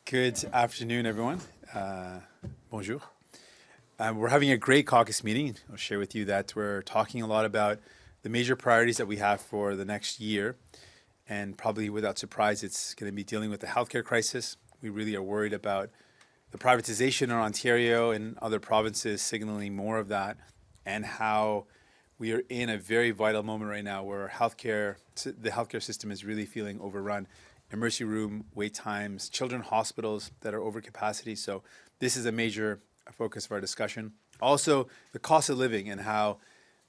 Good afternoon, everyone. Bonjour. We're having a great caucus meeting. I'll share with you that we're talking a lot about the major priorities that we have for the next year. And probably without surprise, it's going to be dealing with the healthcare crisis. We really are worried about the privatization in Ontario and other provinces signaling more of that, and how we are in a very vital moment right now where the healthcare system is really feeling overrun. Emergency room wait times, children's hospitals that are over capacity. So this is a major focus of our discussion. Also, the cost of living and how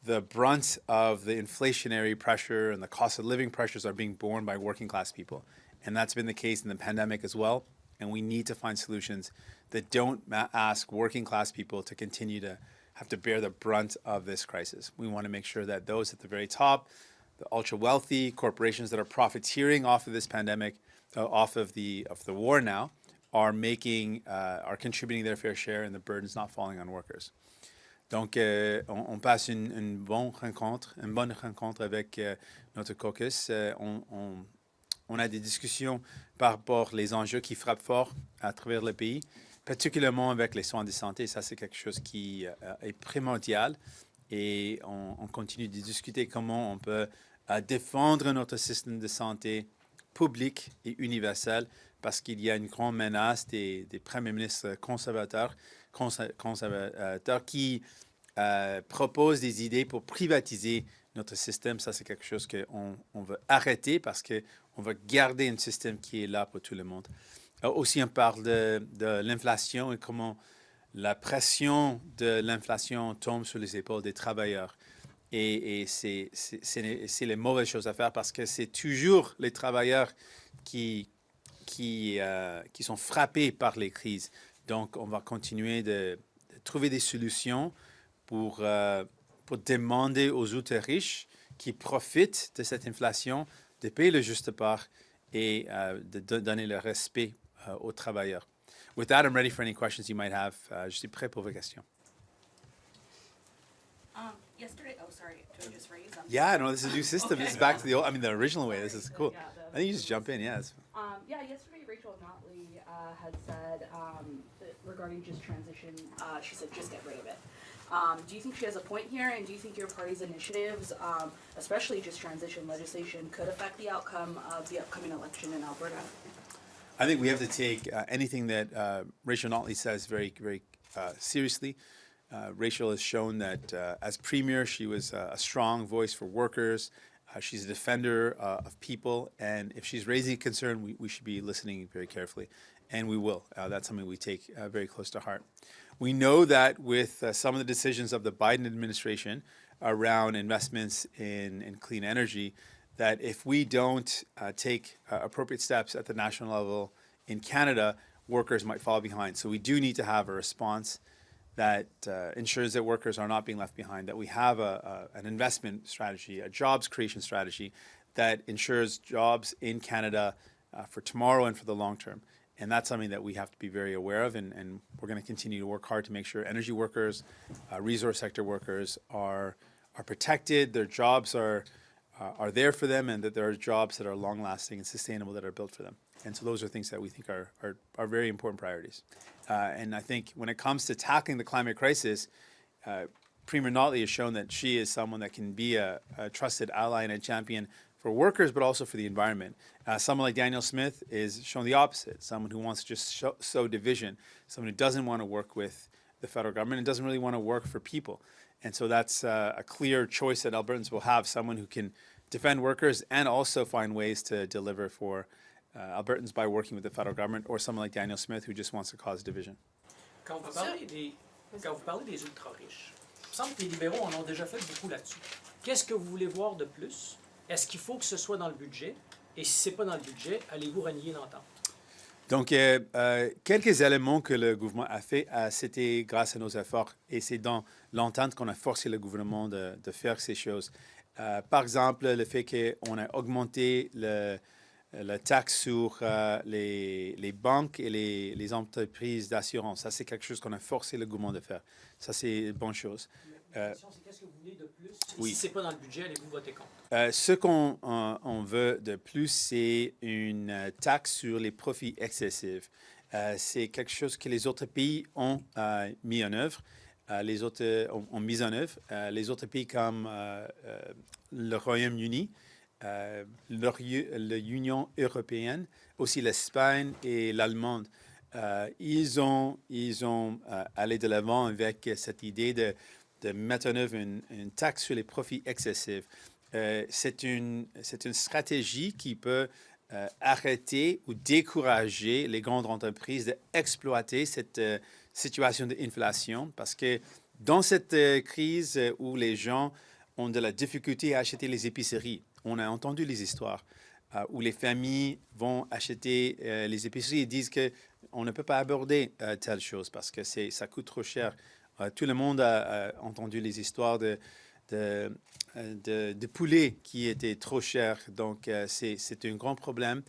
the brunt of the inflationary pressure and the cost of living pressures are being borne by working class people. And that's been the case in the pandemic as well. And we need to find solutions that don't ask working class people to continue to have to bear the brunt of this crisis. We want to make sure that those at the very top, the ultra wealthy corporations that are profiteering off of this pandemic, off of the war now, are contributing their fair share, and the burden's not falling on workers. Donc, on passe une bonne rencontre avec notre caucus. On a des discussions par rapport aux enjeux qui frappent fort à travers le pays, particulièrement avec les soins de santé. Ça, c'est quelque chose qui est primordial. Et on continue de discuter comment on peut défendre notre système de santé public et universel, parce qu'il y a une grande menace des premiers ministres conservateurs qui proposent des idées pour privatiser notre système. Ça, c'est quelque chose qu'on veut arrêter, parce qu'on veut garder un système qui est là pour tout le monde. Aussi, on parle de l'inflation et comment la pression de l'inflation tombe sur les épaules des travailleurs. Et c'est les mauvaises choses à faire, parce que c'est toujours les travailleurs qui sont frappés par les crises. Donc, on va continuer de trouver des solutions pour demander aux ultra riches qui profitent de cette inflation de payer le juste part et de donner le respect aux travailleurs. With that, I'm ready for any questions you might have. Je suis prêt pour vos questions. Yesterday, oh, sorry, do I just raise them? Yeah, no, this is a new system. Okay. This is back to the original way. This is cool. Yeah, I think you just jump in, yes. Yesterday Rachel Notley had said regarding just transition, she said just get rid of it. Do you think she has a point here, and do you think your party's initiatives, especially just transition legislation, could affect the outcome of the upcoming election in Alberta? I think we have to take anything that Rachel Notley says very, very seriously. Rachel has shown that as Premier, she was a strong voice for workers. She's a defender of people. And if she's raising a concern, we should be listening very carefully. And we will. That's something we take very close to heart. We know that with some of the decisions of the Biden administration around investments in clean energy, that if we don't take appropriate steps at the national level in Canada, workers might fall behind. So we do need to have a response that ensures that workers are not being left behind, that we have an investment strategy, a jobs creation strategy that ensures jobs in Canada for tomorrow and for the long term. And that's something that we have to be very aware of, and we're going to continue to work hard to make sure energy workers, resource sector workers are protected, their jobs are there for them, and that there are jobs that are long-lasting and sustainable that are built for them. And so those are things that we think are very important priorities. And I think when it comes to tackling the climate crisis, Premier Notley has shown that she is someone that can be a trusted ally and a champion for workers, but also for the environment. Someone like Daniel Smith is shown the opposite, someone who wants to just sow division, someone who doesn't want to work with the federal government and doesn't really want to work for people. And so that's a clear choice that Albertans will have, someone who can defend workers and also find ways to deliver for Albertans by working with the federal government, or someone like Daniel Smith who just wants to cause division. Quand vous parlez des ultra-riches, il me semble que les libéraux en ont déjà fait beaucoup là-dessus. Qu'est-ce que vous voulez voir de plus? Est-ce qu'il faut que ce soit dans le budget? Et si ce n'est pas dans le budget, allez-vous renier l'entente? Donc, quelques éléments que le gouvernement a fait, c'était grâce à nos efforts. Et c'est dans l'entente qu'on a forcé le gouvernement de faire ces choses. Par exemple, le fait qu'on a augmenté la taxe sur les banques et les entreprises d'assurance. Ça, c'est quelque chose qu'on a forcé le gouvernement de faire. Ça, c'est une bonne chose. La question, c'est qu'est-ce que vous voulez de plus? Oui. Si ce n'est pas dans le budget, allez-vous voter contre? Ce qu'on veut de plus, c'est une taxe sur les profits excessifs. C'est quelque chose que les autres pays ont mis en œuvre. Les autres ont mis en œuvre. Les autres pays comme le Royaume-Uni, l'Union européenne, aussi l'Espagne et l'Allemagne, ils ont allé de l'avant avec cette idée de mettre en œuvre une taxe sur les profits excessifs. C'est une stratégie qui peut arrêter ou décourager les grandes entreprises d'exploiter cette situation d'inflation parce que dans cette crise où les gens ont de la difficulté à acheter les épiceries, on a entendu les histoires où les familles vont acheter les épiceries et disent qu'on ne peut pas aborder telle chose parce que ça coûte trop cher. Tout le monde a entendu les histoires de poulet qui étaient trop chers. Donc, c'est un grand problème.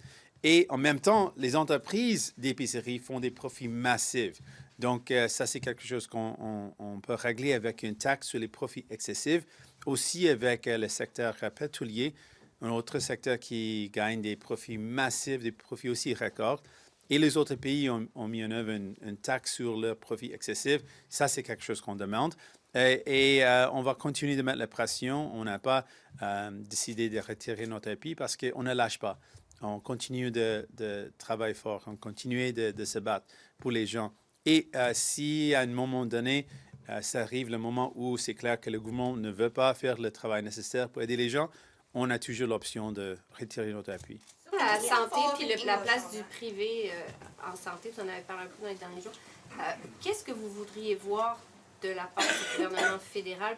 Et en même temps, les entreprises d'épicerie font des profits massifs. Donc, ça, c'est quelque chose qu'on peut régler avec une taxe sur les profits excessifs. Aussi avec le secteur pétrolier, un autre secteur qui gagne des profits massifs, des profits aussi records. Et les autres pays ont mis en œuvre une taxe sur leurs profits excessifs. Ça, c'est quelque chose qu'on demande. Et on va continuer de mettre la pression. On n'a pas décidé de retirer notre appui parce qu'on ne lâche pas. On continue de travailler fort. On continue de se battre pour les gens. Et si à un moment donné, ça arrive le moment où c'est clair que le gouvernement ne veut pas faire le travail nécessaire pour aider les gens, on a toujours l'option de retirer notre appui. La santé puis la place du privé en santé, vous en avez parlé un peu dans les derniers jours. Qu'est-ce que vous voudriez voir de la part du gouvernement fédéral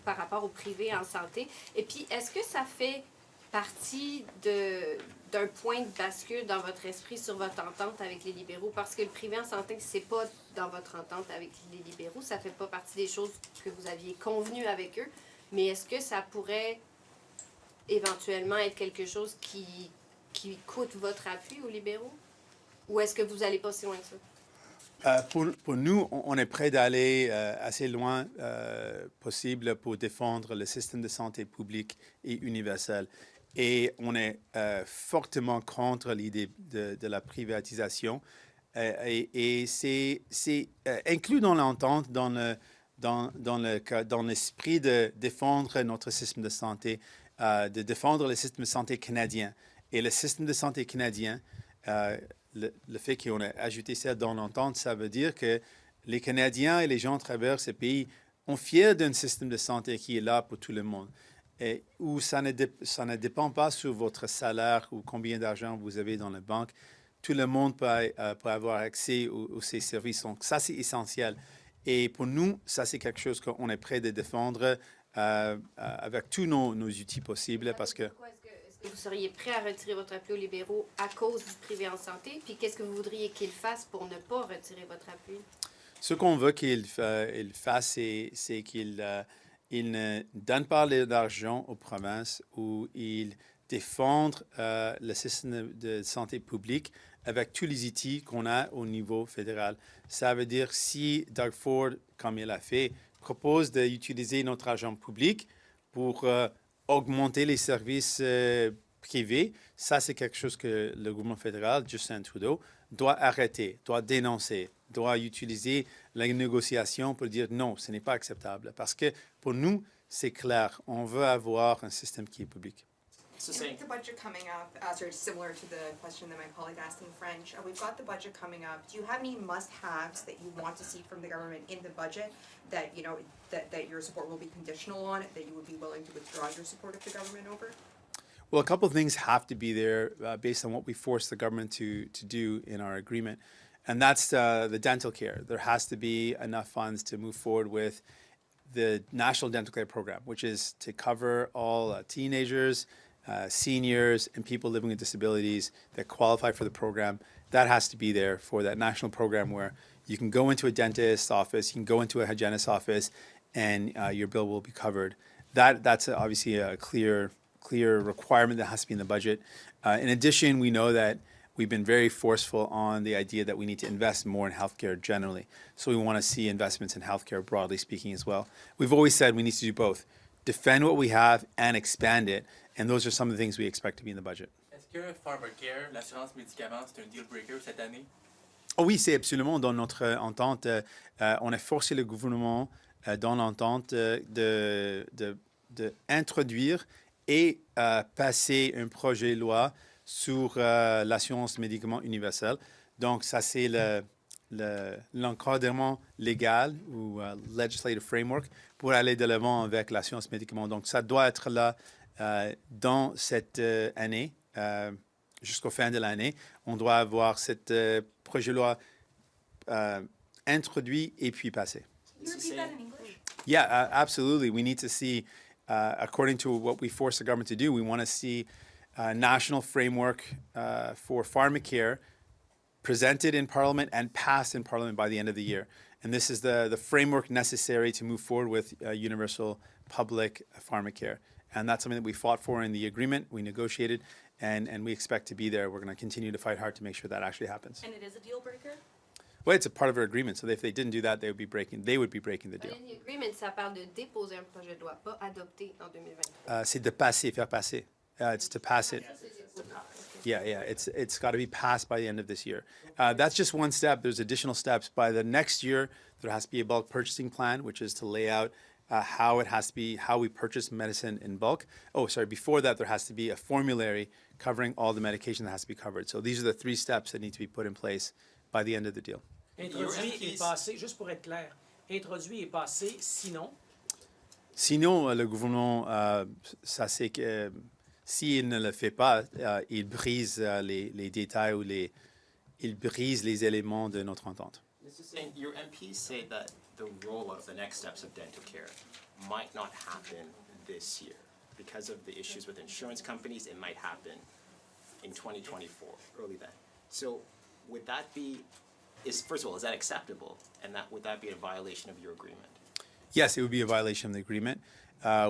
par rapport au privé en santé? Et puis, est-ce que ça fait partie d'un point de bascule dans votre esprit sur votre entente avec les libéraux? Parce que le privé en santé, c'est pas dans votre entente avec les libéraux, ça fait pas partie des choses que vous aviez convenues avec eux. Mais est-ce que ça pourrait éventuellement être quelque chose qui coûte votre appui aux libéraux? Ou est-ce que vous n'allez pas si loin que ça? Pour nous, on est prêt d'aller assez loin possible pour défendre le système de santé public et universel. Et on est fortement contre l'idée de la privatisation. Et c'est inclus dans l'entente, dans l'esprit de défendre notre système de santé, de défendre le système de santé canadien. Et le système de santé canadien, le fait qu'on ait ajouté ça dans l'entente, ça veut dire que les Canadiens et les gens à travers ces pays ont fier d'un système de santé qui est là pour tout le monde. Et où ça ne dépend pas sur votre salaire ou combien d'argent vous avez dans la banque. Tout le monde peut avoir accès à ces services. Donc, ça, c'est essentiel. Et pour nous, ça, c'est quelque chose qu'on est prêt de défendre avec tous nos outils possibles. Parce que est-ce que vous seriez prêt à retirer votre appui aux libéraux à cause du privé en santé? Puis qu'est-ce que vous voudriez qu'ils fassent pour ne pas retirer votre appui? Ce qu'on veut qu'ils fassent, c'est qu'ils ne donnent pas d'argent aux provinces où ils défendent le système de santé publique avec tous les outils qu'on a au niveau fédéral. Ça veut dire si Doug Ford, comme il a fait, propose d'utiliser notre argent public pour augmenter les services privés, ça c'est quelque chose que le gouvernement fédéral, Justin Trudeau, doit arrêter, doit dénoncer, doit utiliser la négociation pour dire non, ce n'est pas acceptable. Parce que pour nous, c'est clair, on veut avoir un système qui est public. With the budget coming up, sort of similar to the question that my colleague asked in French, we've got the budget coming up. Do you have any must-haves that you want to see from the government in the budget that you know that your support will be conditional on, that you would be willing to withdraw your support of the government over? Well, a couple of things have to be there based on what we force the government to do in our agreement. And that's the dental care. There has to be enough funds to move forward with the National Dental Care Program, which is to cover all teenagers, seniors, and people living with disabilities that qualify for the program. That has to be there for that national program where you can go into a dentist's office, you can go into a hygienist's office, and your bill will be covered. That's obviously a clear requirement that has to be in the budget. In addition, we know that we've been very forceful on the idea that we need to invest more in healthcare generally. So we want to see investments in healthcare broadly speaking as well. We've always said we need to do both. Defend what we have and expand it. And those are some of the things we expect to be in the budget. Est-ce que Pharmacare, l'assurance médicaments, c'est un deal breaker cette année? Oh oui, c'est absolument dans notre entente. On a forcé le gouvernement dans l'entente de introduire et passer un projet de loi sur l'assurance médicaments universelle. Donc, ça, c'est l'encadrement légal ou legislative framework pour aller de l'avant avec l'assurance médicaments. Donc, ça doit être là dans cette année, jusqu'au fin de l'année. On doit avoir cette projet de loi introduit et puis passé. Can you repeat that in English? Yeah, absolutely. We need to see, according to what we force the government to do, we want to see a national framework for pharmacare presented in Parliament and passed in Parliament by the end of the year. And this is the framework necessary to move forward with universal public pharmacare. And that's something that we fought for in the agreement, we negotiated, and we expect to be there. We're going to continue to fight hard to make sure that actually happens. And it is a deal breaker? Well, it's a part of our agreement, so if they didn't do that, they would be breaking the deal. In the agreement, ça parle de déposer un projet de loi, pas adopter en 2023. C'est de passer, faire passer. It's to pass it. Yeah, it's got to be passed by the end of this year. That's just one step. There's additional steps. By the next year, there has to be a bulk purchasing plan, which is to lay out how we purchase medicine in bulk. Oh, sorry, before that, there has to be a formulary covering all the medication that has to be covered. So these are the 3 steps that need to be put in place by the end of the deal. Introduit et passé, juste pour être clair, introduit et passé, sinon, Sinon, le gouvernement, ça c'est que s'il ne le fait pas, il brise les détails ou il brise les éléments de notre entente. Mr. Singh, your MPs say that the rollout, the next steps of dental care might not happen this year. Because of the issues with insurance companies, it might happen in 2024, early then. So would that be, first of all, is that acceptable? And would that be a violation of your agreement? Yes, it would be a violation of the agreement.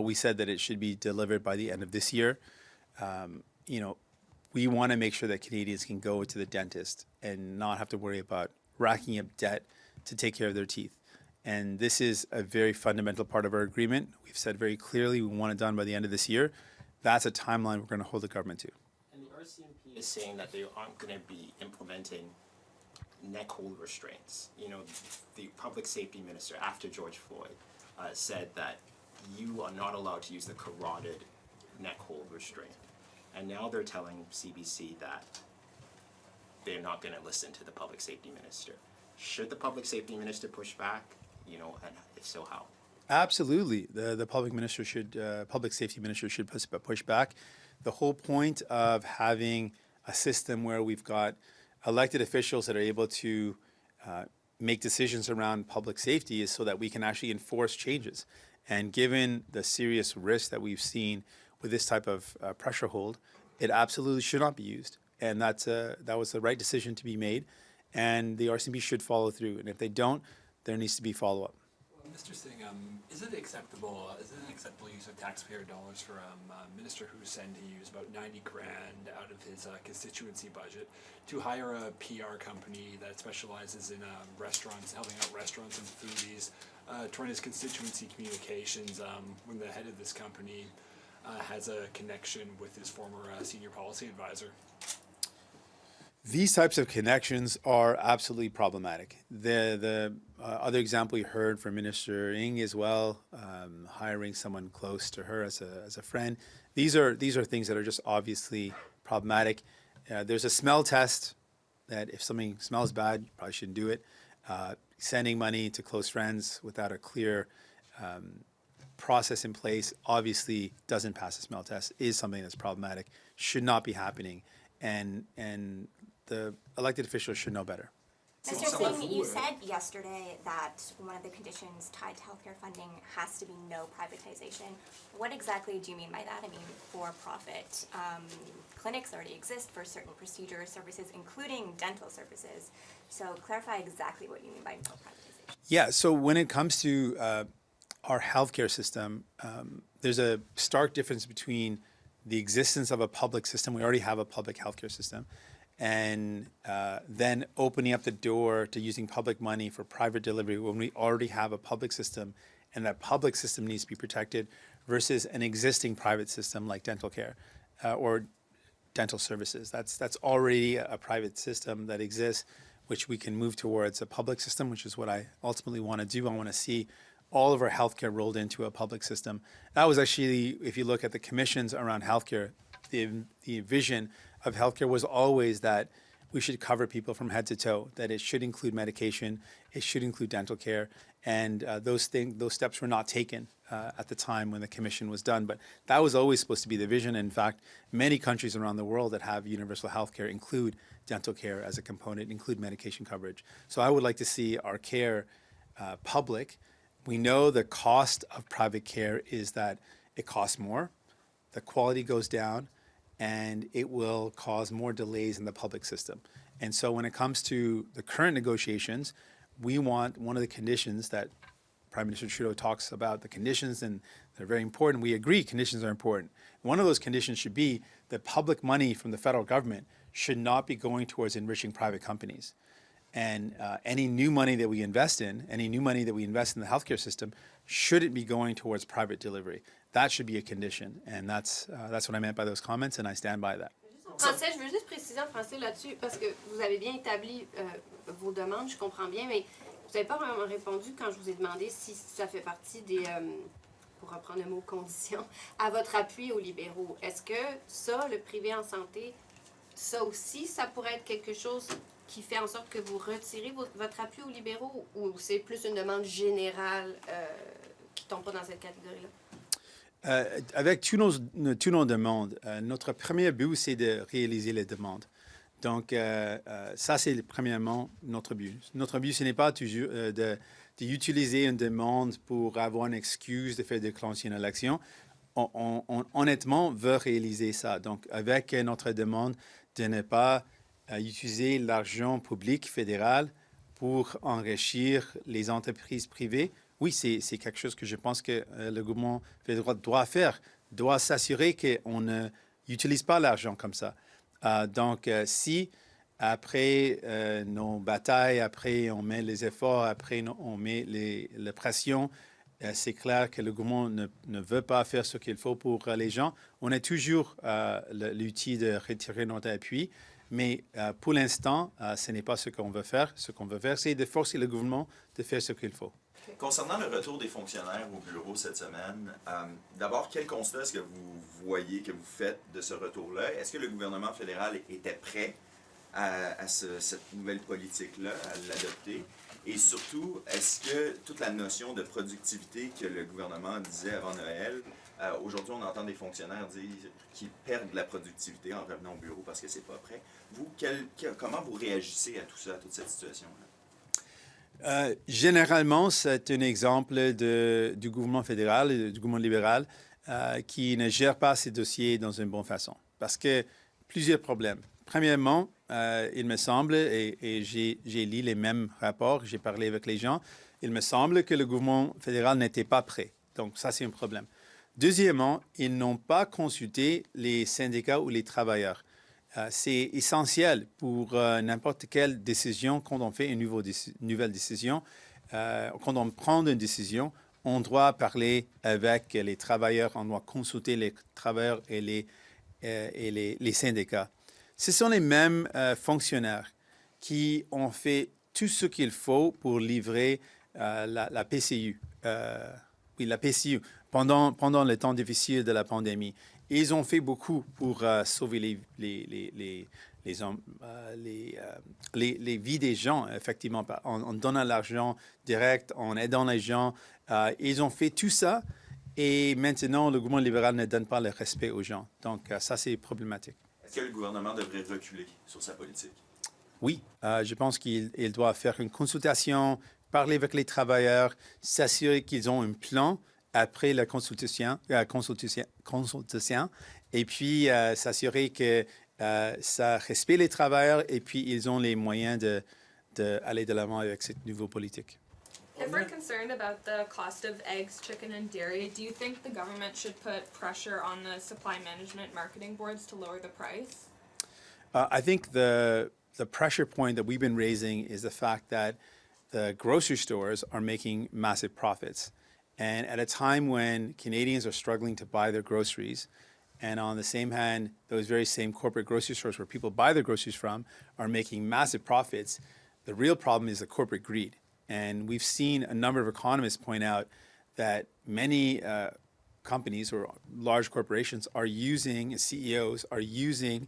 We said that it should be delivered by the end of this year. We want to make sure that Canadians can go to the dentist and not have to worry about racking up debt to take care of their teeth. And this is a very fundamental part of our agreement. We've said very clearly we want it done by the end of this year. That's a timeline we're going to hold the government to. And the RCMP is saying that they aren't going to be implementing neck hold restraints. The public safety minister, after George Floyd, said that you are not allowed to use the carotid neck hold restraint. And now they're telling CBC that they're not going to listen to the public safety minister. Should the public safety minister push back? And if so, how? Absolutely, the public safety minister should push back. The whole point of having a system where we've got elected officials that are able to make decisions around public safety is so that we can actually enforce changes. And given the serious risk that we've seen with this type of pressure hold, it absolutely should not be used. And that was the right decision to be made. And the RCMP should follow through. And if they don't, there needs to be follow-up. Mr. Singh, is it an acceptable use of taxpayer dollars for a minister who's said to use about $90,000 out of his constituency budget to hire a PR company that specializes in restaurants, helping out restaurants and foodies, to run his constituency communications when the head of this company has a connection with his former senior policy advisor? These types of connections are absolutely problematic. The other example you heard from Minister Ng as well, hiring someone close to her as a friend. These are things that are just obviously problematic. There's a smell test that if something smells bad, you probably shouldn't do it. Sending money to close friends without a clear process in place obviously doesn't pass the smell test, is something that's problematic, should not be happening, and the elected officials should know better. Mr. Singh, you said yesterday that one of the conditions tied to healthcare funding has to be no privatization. What exactly do you mean by that? I mean, for-profit clinics already exist for certain procedure services, including dental services. So clarify exactly what you mean by no privatization. Yeah, so when it comes to our healthcare system, there's a stark difference between the existence of a public system. We already have a public healthcare system. And then opening up the door to using public money for private delivery when we already have a public system, and that public system needs to be protected versus an existing private system like dental care or dental services. That's already a private system that exists. which we can move towards a public system, which is what I ultimately want to do. I want to see all of our healthcare rolled into a public system. That was actually, if you look at the commissions around healthcare, the vision of healthcare was always that we should cover people from head to toe, that it should include medication, it should include dental care, and those steps were not taken at the time when the commission was done. But that was always supposed to be the vision. In fact, many countries around the world that have universal healthcare include dental care as a component, include medication coverage. So I would like to see our care public. We know the cost of private care is that it costs more, the quality goes down, and it will cause more delays in the public system. And so when it comes to the current negotiations, we want one of the conditions that Prime Minister Trudeau talks about, the conditions, and they're very important. We agree conditions are important. One of those conditions should be that public money from the federal government should not be going towards enriching private companies. And any new money that we invest in, any new money that we invest in the healthcare system, shouldn't be going towards private delivery. That should be a condition. And that's what I meant by those comments, and I stand by that. En français, je veux juste préciser en français là-dessus, parce que vous avez bien établi vos demandes, je comprends bien, mais vous n'avez pas vraiment répondu quand je vous ai demandé si ça fait partie des, pour reprendre le mot conditions, à votre appui aux libéraux. Est-ce que ça, le privé en santé, ça aussi, ça pourrait être quelque chose qui fait en sorte que vous retirez votre appui aux libéraux, ou c'est plus une demande générale qui ne tombe pas dans cette catégorie-là? Avec tous nos demandes, notre premier but, c'est de réaliser les demandes. Donc, ça, c'est premièrement notre but. Notre but, ce n'est pas toujours d'utiliser une demande pour avoir une excuse de faire déclencher une élection. On honnêtement veut réaliser ça. Donc, avec notre demande de ne pas utiliser l'argent public fédéral pour enrichir les entreprises privées, oui, c'est quelque chose que je pense que le gouvernement fédéral doit faire, doit s'assurer qu'on n'utilise pas l'argent comme ça. Donc, si après nos batailles, après on met les efforts, après on met les pressions, c'est clair que le gouvernement ne veut pas faire ce qu'il faut pour les gens, on a toujours l'outil de retirer notre appui. Mais pour l'instant, ce n'est pas ce qu'on veut faire. Ce qu'on veut faire, c'est de forcer le gouvernement de faire ce qu'il faut. Concernant le retour des fonctionnaires au bureau cette semaine, d'abord, quel constat est-ce que vous voyez, que vous faites de ce retour-là? Est-ce que le gouvernement fédéral était prêt à cette nouvelle politique-là, à l'adopter? Et surtout, est-ce que toute la notion de productivité que le gouvernement disait avant Noël, aujourd'hui on entend des fonctionnaires dire qu'ils perdent de la productivité en revenant au bureau parce que c'est pas prêt. Vous, comment vous réagissez à tout ça, à toute cette situation-là? Généralement, c'est un exemple du gouvernement fédéral et du gouvernement libéral qui ne gère pas ces dossiers dans une bonne façon. Parce que plusieurs problèmes. Premièrement, il me semble, et j'ai lu les mêmes rapports, j'ai parlé avec les gens, il me semble que le gouvernement fédéral n'était pas prêt. Donc ça, c'est un problème. Deuxièmement, ils n'ont pas consulté les syndicats ou les travailleurs. C'est essentiel pour n'importe quelle décision, quand on fait une nouvelle décision, quand on prend une décision, on doit parler avec les travailleurs, on doit consulter les travailleurs et les syndicats. Ce sont les mêmes fonctionnaires qui ont fait tout ce qu'il faut pour livrer la PCU. Oui, la PCU, pendant le temps difficile de la pandémie. Ils ont fait beaucoup pour sauver les vies des gens, effectivement, en donnant l'argent direct, en aidant les gens. Ils ont fait tout ça et maintenant, le gouvernement libéral ne donne pas le respect aux gens. Donc, ça, c'est problématique. Est-ce que le gouvernement devrait reculer sur sa politique? Oui, je pense qu'il doit faire une consultation, parler avec les travailleurs, s'assurer qu'ils ont un plan après la consultation et puis s'assurer que ça respecte les travailleurs et puis ils ont les moyens d'aller de l'avant avec cette nouvelle politique. If we're concerned about the cost of eggs, chicken, and dairy, do you think the government should put pressure on the supply management marketing boards to lower the price? I think the pressure point that we've been raising is the fact that the grocery stores are making massive profits. And at a time when Canadians are struggling to buy their groceries, and on the same hand, those very same corporate grocery stores where people buy their groceries from are making massive profits, The real problem is the corporate greed. And we've seen a number of economists point out that many companies or large corporations are using, CEOs are using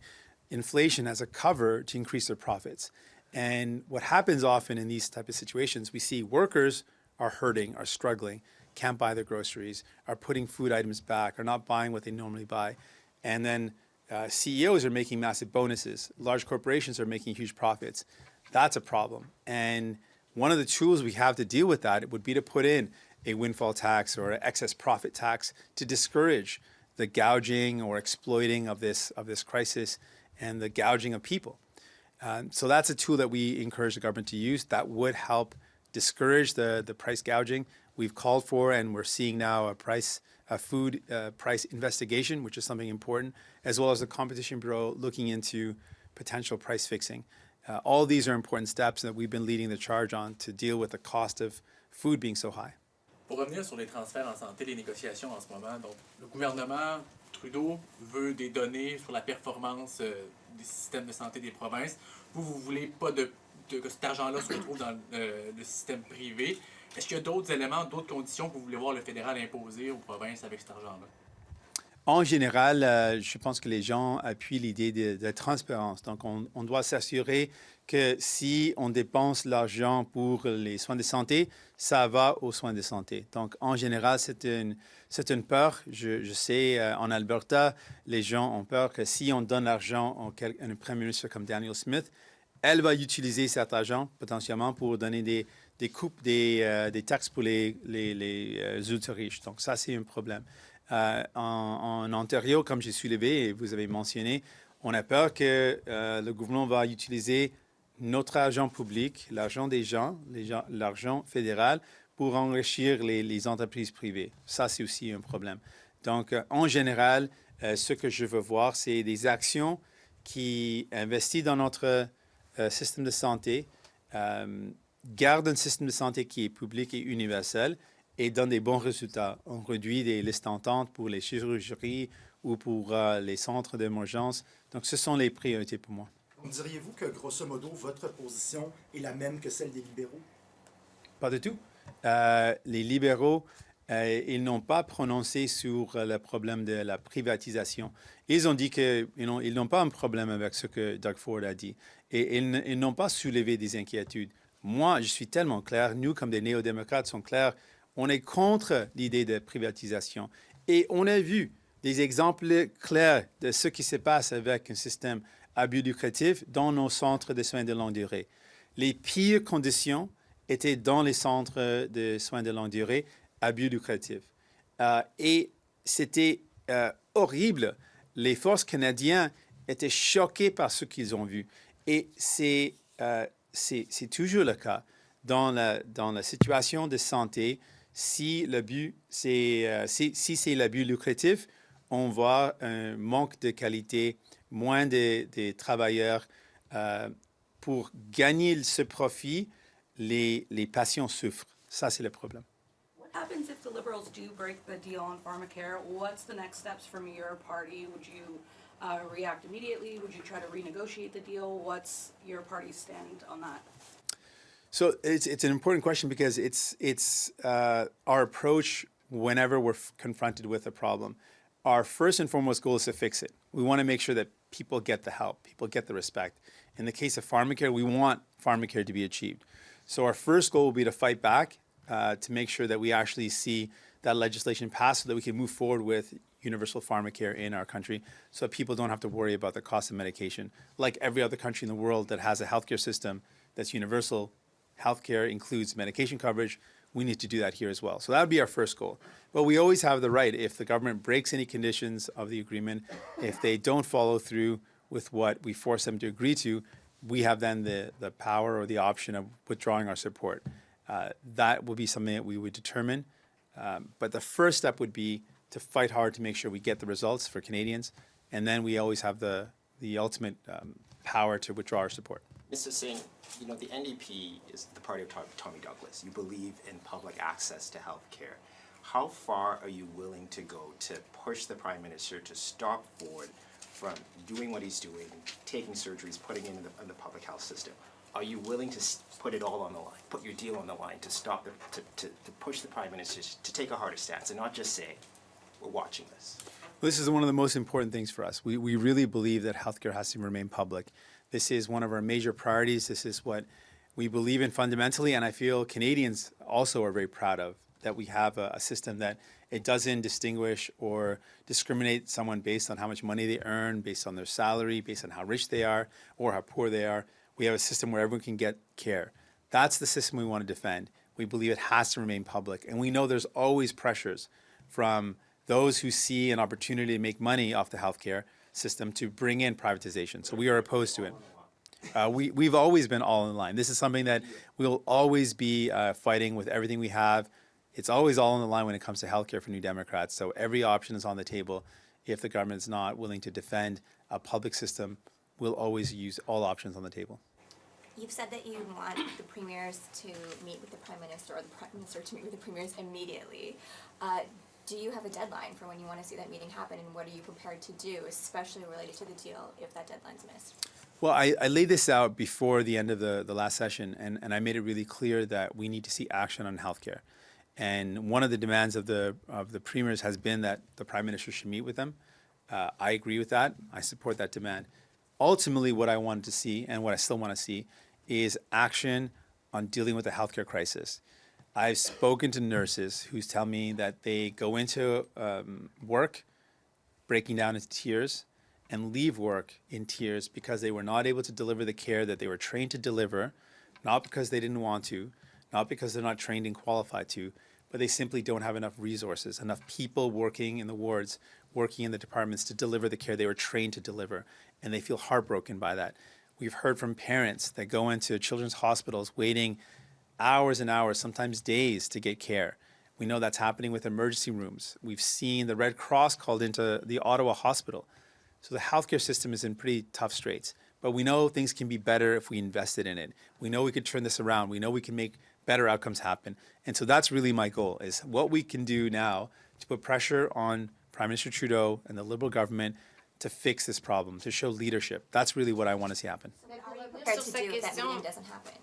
inflation as a cover to increase their profits. And what happens often in these type of situations, we see workers are hurting, are struggling, can't buy their groceries, are putting food items back, are not buying what they normally buy. And then CEOs are making massive bonuses. Large corporations are making huge profits. That's a problem. And one of the tools we have to deal with that would be to put in a windfall tax or an excess profit tax to discourage the gouging or exploiting of this crisis and the gouging of people. So that's a tool that we encourage the government to use that would help discourage the price gouging. We've called for, and we're seeing now a food price investigation, which is something important, as well as the Competition Bureau looking into potential price fixing. All these are important steps that we've been leading the charge on to deal with the cost of food being so high. Pour revenir sur les transferts en santé, les négociations en ce moment, donc le gouvernement Trudeau veut des données sur la performance des systèmes de santé des provinces. Vous voulez pas que cet argent-là se retrouve dans le système privé. Est-ce qu'il y a d'autres éléments, d'autres conditions que vous voulez voir le fédéral imposer aux provinces avec cet argent-là? En général, je pense que les gens appuient l'idée de transparence. Donc, on doit s'assurer que si on dépense l'argent pour les soins de santé, ça va aux soins de santé. Donc, en général, c'est une peur. Je sais, en Alberta, les gens ont peur que si on donne l'argent à un premier ministre comme Danielle Smith, elle va utiliser cet argent potentiellement pour donner des coupes, des taxes pour les ultra-riches. Donc, ça, c'est un problème. En Ontario, comme j'ai soulevé et vous avez mentionné, on a peur que le gouvernement va utiliser notre argent public, l'argent des gens, l'argent fédéral, pour enrichir les entreprises privées. Ça, c'est aussi un problème. Donc, en général, ce que je veux voir, c'est des actions qui investissent dans notre système de santé, gardent un système de santé qui est public et universel, et donne des bons résultats. On réduit des listes d'attente pour les chirurgies ou pour les centres d'urgence. Donc, ce sont les priorités pour moi. Donc, diriez-vous que, grosso modo, votre position est la même que celle des libéraux? Pas du tout. Les libéraux, ils n'ont pas prononcé sur le problème de la privatisation. Ils ont dit qu'ils n'ont pas un problème avec ce que Doug Ford a dit. Et ils n'ont pas soulevé des inquiétudes. Moi, je suis tellement clair. Nous, comme des néo-démocrates, sommes clairs. On est contre l'idée de privatisation. Et on a vu des exemples clairs de ce qui se passe avec un système à but lucratif dans nos centres de soins de longue durée. Les pires conditions étaient dans les centres de soins de longue durée à but lucratif. Et c'était horrible. Les forces canadiennes étaient choquées par ce qu'ils ont vu. Et c'est toujours le cas dans la situation de santé. Si c'est l'abus lucratif, on voit un manque de qualité, moins de travailleurs. Pour gagner ce profit, les patients souffrent. Ça, c'est le problème. What happens if the Liberals do break the deal on pharmacare? What's the next steps from your party? Would you react immediately? Would you try to renegotiate the deal? What's your party's stand on that? So it's an important question because it's our approach whenever we're confronted with a problem. Our first and foremost goal is to fix it. We want to make sure that people get the help, people get the respect. In the case of pharmacare, we want pharmacare to be achieved. So our first goal will be to fight back to make sure that we actually see that legislation passed so that we can move forward with universal pharmacare in our country so that people don't have to worry about the cost of medication. Like every other country in the world that has a healthcare system that's universal, healthcare includes medication coverage. We need to do that here as well. So that would be our first goal. But we always have the right, if the government breaks any conditions of the agreement, if they don't follow through with what we force them to agree to, we have then the power or the option of withdrawing our support. That will be something that we would determine. But the first step would be to fight hard to make sure we get the results for Canadians. And then we always have the ultimate power to withdraw our support. Mr. Singh, you know, the NDP is the party of Tommy Douglas. You believe in public access to health care. How far are you willing to go to push the Prime Minister to stop Ford from doing what he's doing, taking surgeries, putting in the public health system? are you willing to put it all on the line, put your deal on the line to stop it, to push the Prime Minister to take a harder stance and not just say, we're watching this? This is one of the most important things for us. We really believe that healthcare has to remain public. This is one of our major priorities. This is what we believe in fundamentally, and I feel Canadians also are very proud of, that we have a system that it doesn't distinguish or discriminate someone based on how much money they earn, based on their salary, based on how rich they are or how poor they are. We have a system where everyone can get care. That's the system we want to defend. We believe it has to remain public, and we know there's always pressures from those who see an opportunity to make money off the healthcare system to bring in privatization. So we are opposed to it. We've always been all in line. This is something that we'll always be fighting with everything we have. It's always all in the line when it comes to healthcare for New Democrats. So every option is on the table. If the government is not willing to defend a public system, we'll always use all options on the table. You've said that you want the premiers to meet with the Prime Minister, or the Prime Minister to meet with the premiers immediately. Do you have a deadline for when you want to see that meeting happen, and what are you prepared to do, especially related to the deal, if that deadline's missed? Well, I laid this out before the end of the last session, and I made it really clear that we need to see action on healthcare. And one of the demands of the premiers has been that the Prime Minister should meet with them. I agree with that. I support that demand. Ultimately, what I wanted to see, and what I still want to see, is action on dealing with the healthcare crisis. I've spoken to nurses who tell me that they go into work breaking down into tears and leave work in tears because they were not able to deliver the care that they were trained to deliver, not because they didn't want to, not because they're not trained and qualified to, but they simply don't have enough resources, enough people working in the wards, working in the departments to deliver the care they were trained to deliver, and they feel heartbroken by that. We've heard from parents that go into children's hospitals waiting hours and hours, sometimes days, to get care. We know that's happening with emergency rooms. We've seen the Red Cross called into the Ottawa hospital. So the healthcare system is in pretty tough straits. But we know things can be better if we invested in it. We know we could turn this around. We know we can make better outcomes happen. And so that's really my goal, is what we can do now to put pressure on Prime Minister Trudeau and the Liberal government to fix this problem, to show leadership. That's really what I want to see happen. What are you prepared to do if that meeting doesn't happen?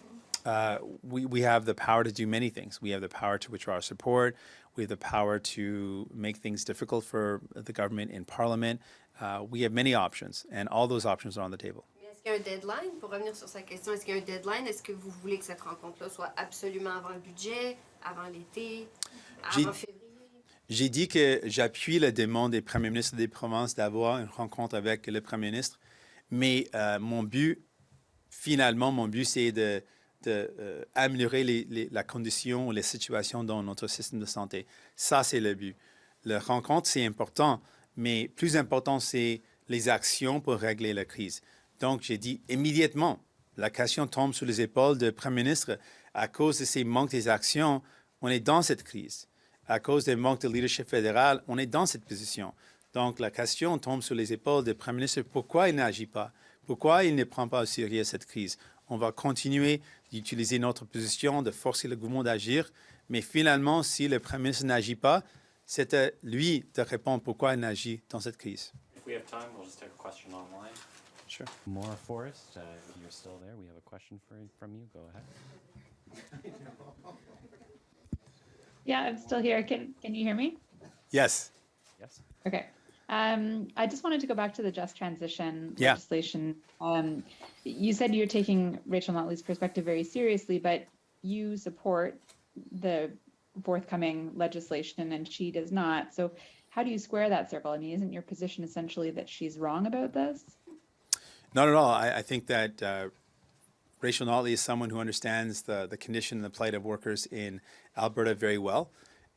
We have the power to do many things. We have the power to withdraw our support. We have the power to make things difficult for the government in Parliament. We have many options, and all those options are on the table. Est-ce qu'il y a un deadline? Pour revenir sur sa question, est-ce qu'il y a un deadline? Est-ce que vous voulez que cette rencontre-là soit absolument avant le budget, avant l'été, avant février? J'ai dit que j'appuie la demande des premiers ministres des provinces d'avoir une rencontre avec le Premier ministre, mais mon but, finalement, c'est d'améliorer la condition ou les situations dans notre système de santé. Ça, c'est le but. La rencontre, c'est important, mais plus important, c'est les actions pour régler la crise. Donc, j'ai dit immédiatement, la question tombe sur les épaules du Premier ministre. À cause de ces manques des actions, on est dans cette crise. À cause des manques de leadership fédéral, on est dans cette position. Donc, la question tombe sur les épaules du Premier ministre. Pourquoi il n'agit pas? Pourquoi il ne prend pas au sérieux cette crise? On va continuer d'utiliser notre position, de forcer le gouvernement d'agir. Mais finalement, si le Premier ministre n'agit pas, c'est à lui de répondre pourquoi il n'agit dans cette crise. If we have time, we'll just take a question online. Sure. Maura Forrest, if you're still there, we have a question from you. Go ahead. Yeah, I'm still here. Can you hear me? Yes. Yes. Okay. I just wanted to go back to the just transition Yeah. legislation. You said you're taking Rachel Notley's perspective very seriously, but you support the forthcoming legislation and she does not. So how do you square that circle? I mean, isn't your position essentially that she's wrong about this? Not at all. I think that Rachel Notley is someone who understands the condition and the plight of workers in Alberta very well.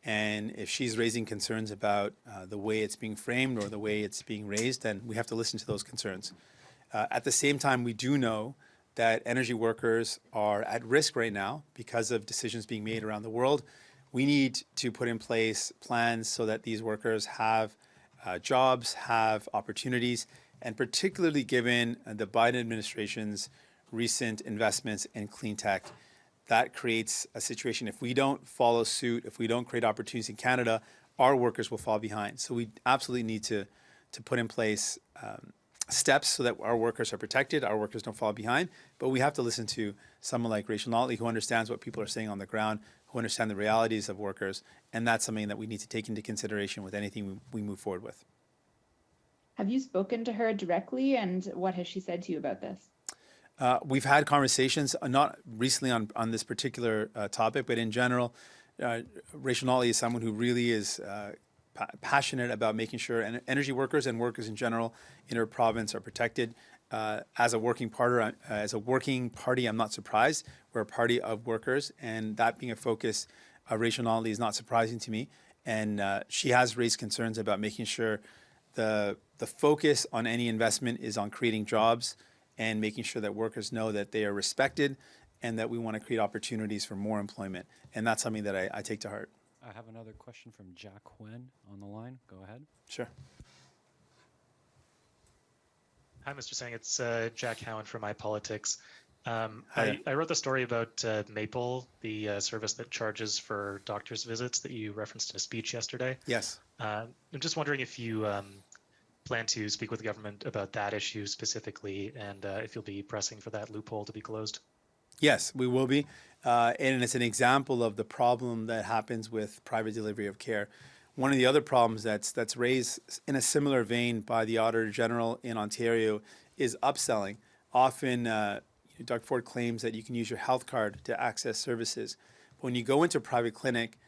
And if she's raising concerns about the way it's being framed or the way it's being raised, then we have to listen to those concerns. At the same time, we do know that energy workers are at risk right now because of decisions being made around the world. We need to put in place plans so that these workers have jobs, have opportunities, and particularly given the Biden administration's recent investments in clean tech, that creates a situation. If we don't follow suit, if we don't create opportunities in Canada, our workers will fall behind. So we absolutely need to put in place steps so that our workers are protected, our workers don't fall behind. But we have to listen to someone like Rachel Notley, who understands what people are saying on the ground, who understand the realities of workers, and that's something that we need to take into consideration with anything we move forward with. Have you spoken to her directly, and what has she said to you about this? We've had conversations, not recently on this particular topic, but in general, Rachel Notley is someone who really is passionate about making sure energy workers and workers in general in her province are protected. As a working party, I'm not surprised. We're a party of workers, and that being a focus of Rachel Notley is not surprising to me. And she has raised concerns about making sure the focus on any investment is on creating jobs and making sure that workers know that they are respected and that we want to create opportunities for more employment. And that's something that I take to heart. I have another question from Jack Huen on the line. Go ahead. Sure. Hi, Mr. Singh. It's Jack Howen from iPolitics. I wrote the story about Maple, the service that charges for doctor's visits that you referenced in a speech yesterday. Yes. I'm just wondering if you plan to speak with the government about that issue specifically, and if you'll be pressing for that loophole to be closed. Yes, we will be. And it's an example of the problem that happens with private delivery of care. One of the other problems that's raised in a similar vein by the Auditor General in Ontario is upselling. Often, Doug Ford claims that you can use your health card to access services. When you go into a private clinic,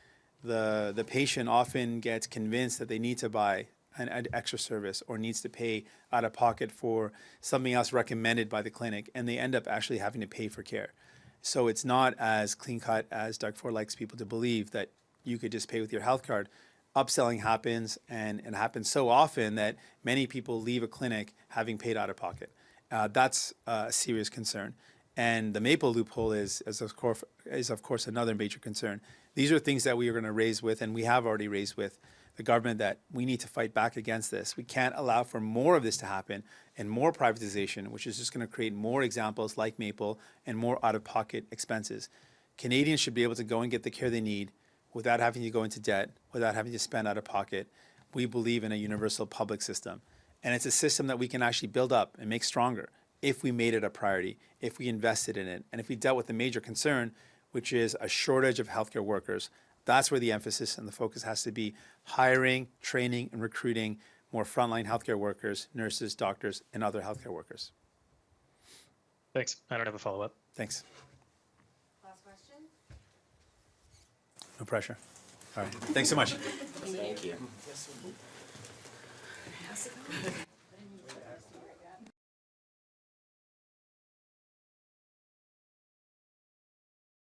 the patient often gets convinced that they need to buy an extra service or needs to pay out of pocket for something else recommended by the clinic, and they end up actually having to pay for care. So it's not as clean cut as Doug Ford likes people to believe that you could just pay with your health card. Upselling happens, and it happens so often that many people leave a clinic having paid out of pocket. That's a serious concern. And the Maple loophole is of course another major concern. These are things that we are going to raise with, and we have already raised with the government, that we need to fight back against this. We can't allow for more of this to happen and more privatization, which is just going to create more examples like Maple and more out-of-pocket expenses. Canadians should be able to go and get the care they need without having to go into debt, without having to spend out of pocket. We believe in a universal public system. And it's a system that we can actually build up and make stronger if we made it a priority, if we invested in it, and if we dealt with the major concern, which is a shortage of healthcare workers. That's where the emphasis and the focus has to be: hiring, training, and recruiting more frontline healthcare workers, nurses, doctors, and other healthcare workers. Thanks. I don't have a follow-up. Thanks. Last question? No pressure. All right. Thanks so much. Thank you.